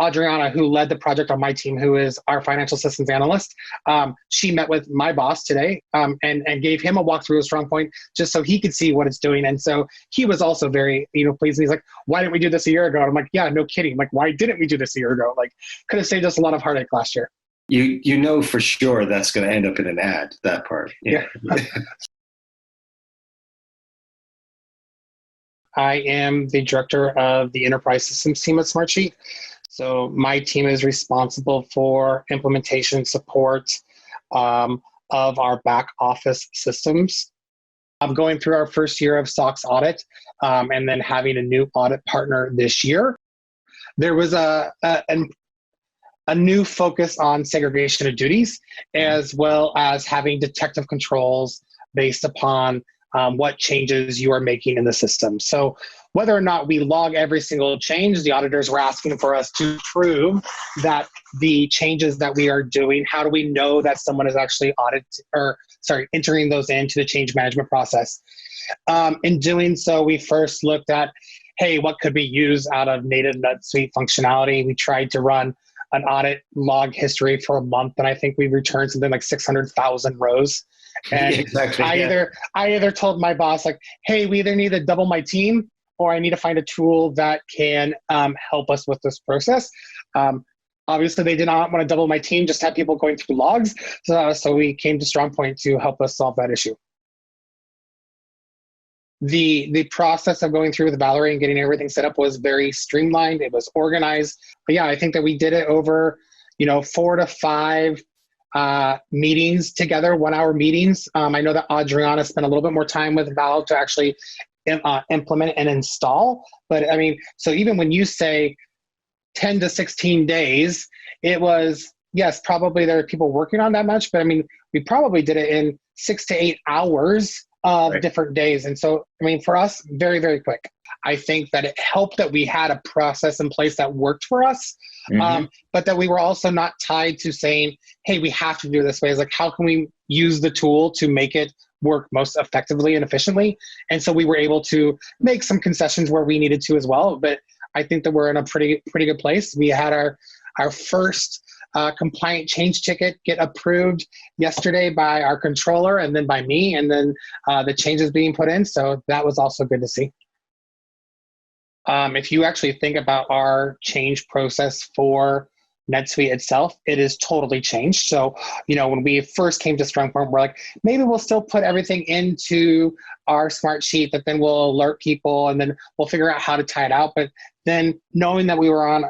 Adriana, who led the project on my team, who is our financial systems analyst, she met with my boss today and gave him a walkthrough of Strongpoint just so he could see what it's doing. And so he was also very, pleased. And he's like, why didn't we do this a year ago? And I'm like, yeah, no kidding. Like, why didn't we do this a year ago? Like, could have saved us a lot of heartache last year. You know for sure that's going to end up in an ad, that part. Yeah. I am the director of the enterprise systems team at SmartSheet. So my team is responsible for implementation support of our back office systems. I'm going through our first year of SOX audit and then having a new audit partner this year. There was a new focus on segregation of duties, as well as having detective controls based upon what changes you are making in the system. So whether or not we log every single change, the auditors were asking for us to prove that the changes that we are doing, how do we know that someone is actually entering those into the change management process? In doing so, we first looked at, hey, what could we use out of native NetSuite functionality? We tried to run an audit log history for a month, and I think we returned something like 600,000 rows. And exactly, I either told my boss, like, hey, we either need to double my team or I need to find a tool that can help us with this process. Obviously, they did not want to double my team, just have people going through logs. So we came to Strongpoint to help us solve that issue. The process of going through with Valerie and getting everything set up was very streamlined. It was organized. But yeah, I think that we did it over, 4 to 5 meetings together, 1-hour meetings. I know that Adriana spent a little bit more time with Val to actually implement and install. But I mean, so even when you say 10 to 16 days, it was, yes, probably there are people working on that much, but I mean, we probably did it in 6 to 8 hours of different days. And so, I mean, for us, very, very quick. I think that it helped that we had a process in place that worked for us, but that we were also not tied to saying, hey, we have to do it this way. It's like, how can we use the tool to make it work most effectively and efficiently? And so we were able to make some concessions where we needed to as well. But I think that we're in a pretty good place. We had our first compliant change ticket get approved yesterday by our controller and then by me, and then the changes being put in. So that was also good to see. If you actually think about our change process for NetSuite itself, it is totally changed. So, when we first came to Strongpoint, we're like, maybe we'll still put everything into our SmartSheet that then will alert people and then we'll figure out how to tie it out. But then knowing that we were on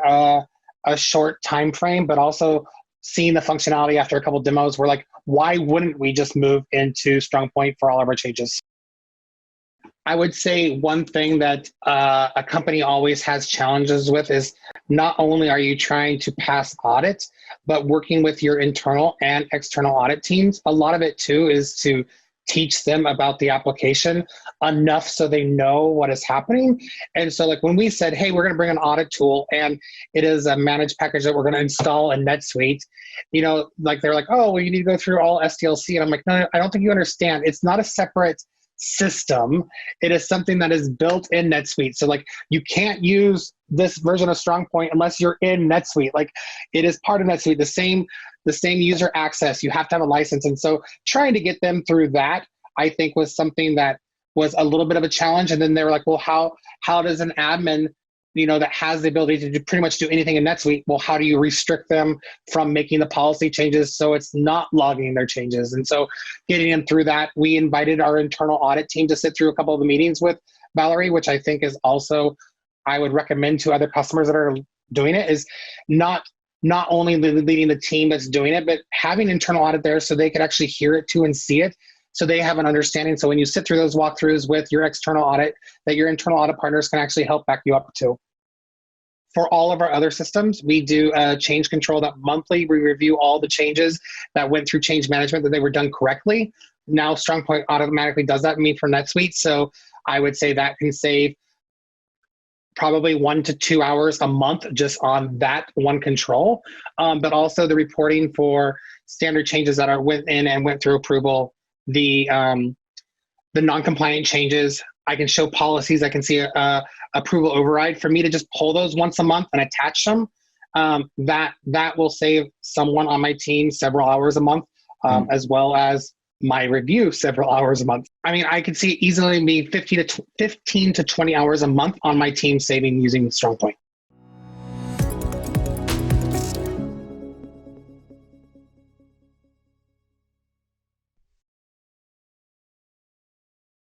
a short time frame, but also seeing the functionality after a couple demos, we're like, why wouldn't we just move into Strongpoint for all of our changes? I would say one thing that a company always has challenges with is not only are you trying to pass audits, but working with your internal and external audit teams. A lot of it too is to teach them about the application enough so they know what is happening. And so like when we said, hey, we're going to bring an audit tool and it is a managed package that we're going to install in NetSuite, like they're like, oh, well, you need to go through all SDLC. And I'm like, no, I don't think you understand. It's not a separate system. It is something that is built in NetSuite. So like you can't use this version of Strongpoint unless you're in NetSuite. Like it is part of NetSuite, the same user access. You have to have a license. And so trying to get them through that, I think was something that was a little bit of a challenge. And then they were like, well, how does an admin, that has the ability to pretty much do anything in NetSuite, well, how do you restrict them from making the policy changes so it's not logging their changes? And so getting them through that, we invited our internal audit team to sit through a couple of the meetings with Valerie, which I think is also, I would recommend to other customers that are doing it, is not only leading the team that's doing it, but having internal audit there so they could actually hear it too and see it, so they have an understanding. So when you sit through those walkthroughs with your external audit, that your internal audit partners can actually help back you up too. For all of our other systems, we do a change control that monthly. We review all the changes that went through change management, that they were done correctly. Now Strongpoint automatically does that for me for NetSuite. So I would say that can save probably 1 to 2 hours a month just on that one control. But also the reporting for standard changes that went in and went through approval, the non-compliant changes. I can show policies. I can see a approval override. For me to just pull those once a month and attach them, That will save someone on my team several hours a month, as well as my review several hours a month. I mean, I could see easily me 15 to 20 hours a month on my team saving using Strongpoint.